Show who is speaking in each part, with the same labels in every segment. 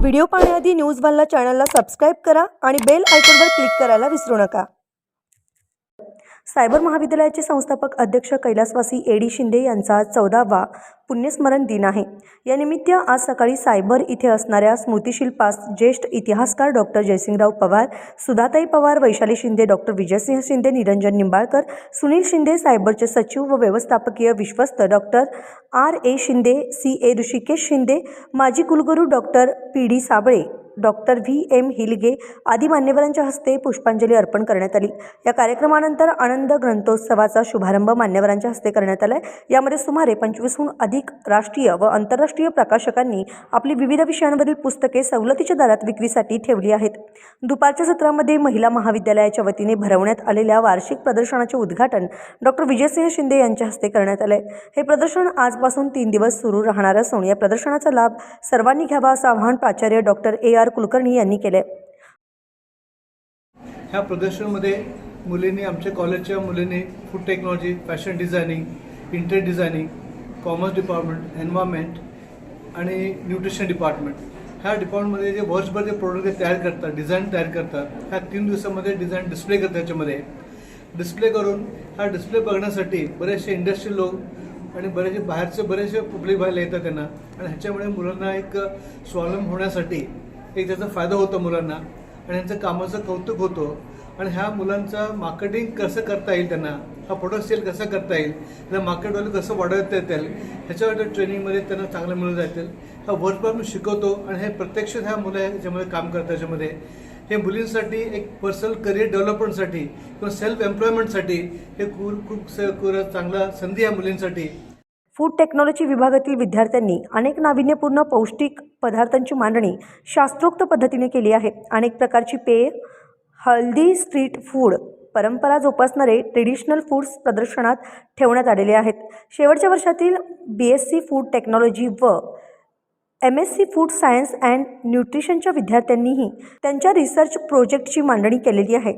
Speaker 1: Video पाहण्याआधी news वाला चॅनलला सबस्क्राइब करा आणि बेल आयकॉनवर क्लिक करायला विसरू नका। सायबर महाविद्यालयाचे संस्थापक अध्यक्ष कैलासवासी एडी शिंदे यांचा 14वा पुण्यस्मरण दिन आहे। या निमित्त आज सकाळी सायबर इथे असणाऱ्या स्मृतिशिल्पास ज्येष्ठ इतिहासकार डॉक्टर जयसिंगराव पवार, सुधाताई पवार, वैशाली शिंदे, डॉक्टर विजयसिंह शिंदे, निरंजन निंबाळकर, सुनील शिंदे, सायबरचे सचिव व व्यवस्थापकीय विश्वस्त doctor RA Shinde, CA Rishikesh Shinde, माजी कुलगुरू doctor PD Sable, doctor VM हिलगे आदी मान्यवरांच्या हस्ते पुष्पांजली अर्पण करण्यात आली। या कार्यक्रमानंतर आनंद ग्रंथोत्सवाचा शुभारंभ मान्यवरांच्या हस्ते करण्यात आला। यामध्ये सुमारे 25हून अधिक राष्ट्रीय व आंतरराष्ट्रीय प्रकाशकांनी आपली विविध विषयांवरील पुस्तके सवलतीच्या दरात विक्रीसाठी ठेवली आहेत। दुपारच्या सत्रामध्ये महिला महाविद्यालयाच्या वतीने भरवण्यात आलेल्या वार्षिक प्रदर्शनाचे उद्घाटन डॉक्टर विजयसिंह शिंदे यांच्या हस्ते करण्यात आले। हे प्रदर्शन आजपासून 3 दिवस सुरू राहणार असून या प्रदर्शनाचा लाभ सर्वांनी घ्यावा असं आवाहन प्राचार्य डॉक्टर AR कुलकर्णी यांनी केले।
Speaker 2: ह्या प्रदर्शनामध्ये मुलींनी, आमच्या कॉलेजच्या मुलींनी food technology, fashion designing, interior designing, commerce department, environment आणि न्यूट्रिशन डिपार्टमेंट ह्या डिपार्टमेंटमध्ये जे वर्षभर जे प्रोडक्ट तयार करतात, डिझाईन तयार करतात, ह्या 3 दिवसामध्ये डिझाईन डिस्प्ले करतात। त्याच्यामध्ये डिस्प्ले करून हा डिस्प्ले बघण्यासाठी बरेचसे इंडस्ट्री लोक आणि बरेचसे पब्लिक बाहेर येतात त्यांना, आणि ह्याच्यामुळे मुलांना एक स्वावलंबी होण्यासाठी एक त्याचा फायदा होतो मुलांना, आणि यांचं कामाचं कौतुक होतं, आणि ह्या मुलांचा मार्केटिंग कसं करता येईल, त्यांना हा प्रोडक्ट सेल कसं करता येईल, त्यांना मार्केट व्हॅल्यू कसं वाढवता येतील, ह्याच्यावर ट्रेनिंगमध्ये त्यांना चांगलं मिळून जातील। हा वर्कभर मी शिकवतो आणि हे प्रत्यक्षात ह्या मुलं याच्यामध्ये काम करतात। त्याच्यामध्ये हे मुलींसाठी एक पर्सनल करिअर डेव्हलपमेंटसाठी किंवा सेल्फ एम्प्लॉयमेंटसाठी हे खूप चांगला संधी आहे मुलींसाठी।
Speaker 1: फूड टेक्नॉलॉजी विभागातील विद्यार्थ्यांनी अनेक नाविन्यपूर्ण पौष्टिक पदार्थांची मांडणी शास्त्रोक्त पद्धतीने केली आहे। अनेक प्रकारची पेय, हेल्दी स्ट्रीट फूड, परंपरा जोपासणारे ट्रेडिशनल फूड्स प्रदर्शनात ठेवण्यात आलेले आहेत। शेवटच्या वर्षातील BSc फूड टेक्नॉलॉजी व MSc फूड सायन्स अँड न्यूट्रिशनच्या विद्यार्थ्यांनीही त्यांच्या रिसर्च प्रोजेक्टची मांडणी केलेली आहे।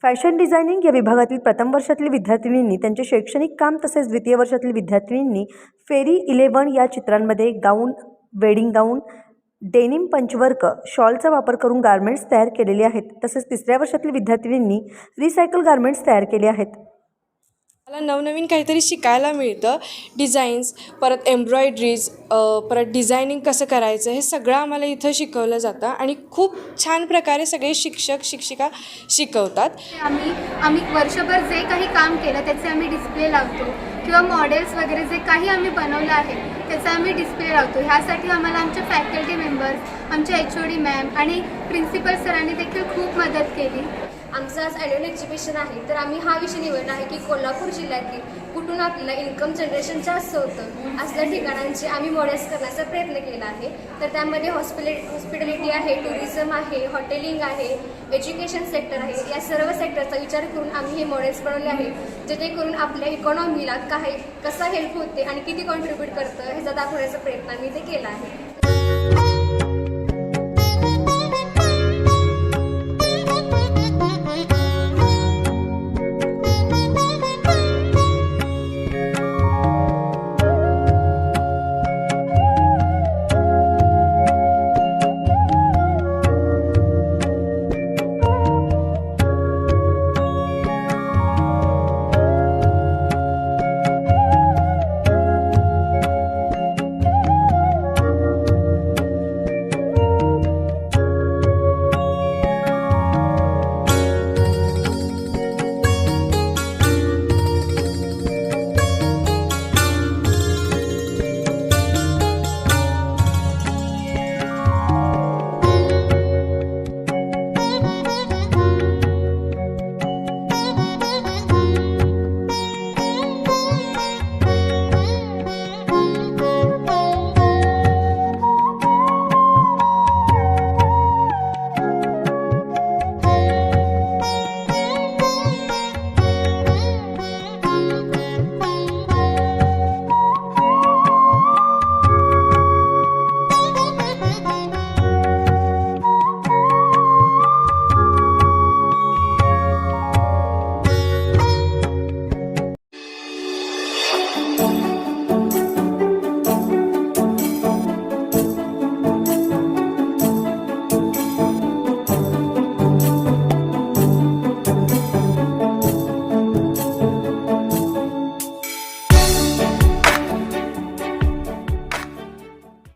Speaker 1: फॅशन डिझायनिंग या विभागातील प्रथम वर्षातील विद्यार्थिनींनी त्यांचे शैक्षणिक काम, तसेच द्वितीय वर्षातील विद्यार्थिनींनी फेरी 11 या चित्रांमध्ये गाऊन, वेडिंग गाऊन, डेनिम पंचवर्क, शॉलचा वापर करून गारमेंट्स तयार केलेले आहेत। तसेच तिसऱ्या वर्षातील विद्यार्थिनींनी रिसायकल गारमेंट्स तयार केले आहेत।
Speaker 3: मला नवनवीन काहीतरी शिकायला मिळतं। डिझाईन्स, परत एम्ब्रॉयडरीज, परत डिझायनिंग कसं करायचं, हे सगळं आम्हाला इथं शिकवलं जातं आणि खूप छान प्रकारे सगळे शिक्षक शिक्षिका शिकवतात।
Speaker 4: आम्ही वर्षभर जे काही काम केलं त्याचे आम्ही डिस्प्ले लावतो, किंवा मॉडेल्स वगैरे जे काही आम्ही बनवलं आहे त्याचा आम्ही डिस्प्ले लावतो। ह्यासाठी आम्हाला आमचे फॅकल्टी मेंबर्स, आमचे HOD मॅम आणि प्रिन्सिपल सरांनी देखील खूप मदत केली।
Speaker 5: आमचं आज ॲन्युअल एक्झिबिशन आहे, तर आम्ही हा विषय निवडला आहे की कोल्हापूर जिल्ह्यातील कुठून आपल्याला इन्कम जनरेशन जास्त होतं असल्या ठिकाणांचे आम्ही मॉडेल्स करण्याचा प्रयत्न केला आहे। तर त्यामध्ये हॉस्पिटॅलिटी आहे, टुरिझम आहे, हॉटेलिंग आहे, एज्युकेशन सेक्टर आहे, या सर्व सेक्टरचा विचार करून आम्ही हे मॉडेल्स बनवले आहे, जेणेकरून आपल्या इकॉनॉमीला कसा हेल्प होते आणि किती कॉन्ट्रीब्यूट करतं ह्याचा दाखवण्याचा प्रयत्न आम्ही ते केला आहे।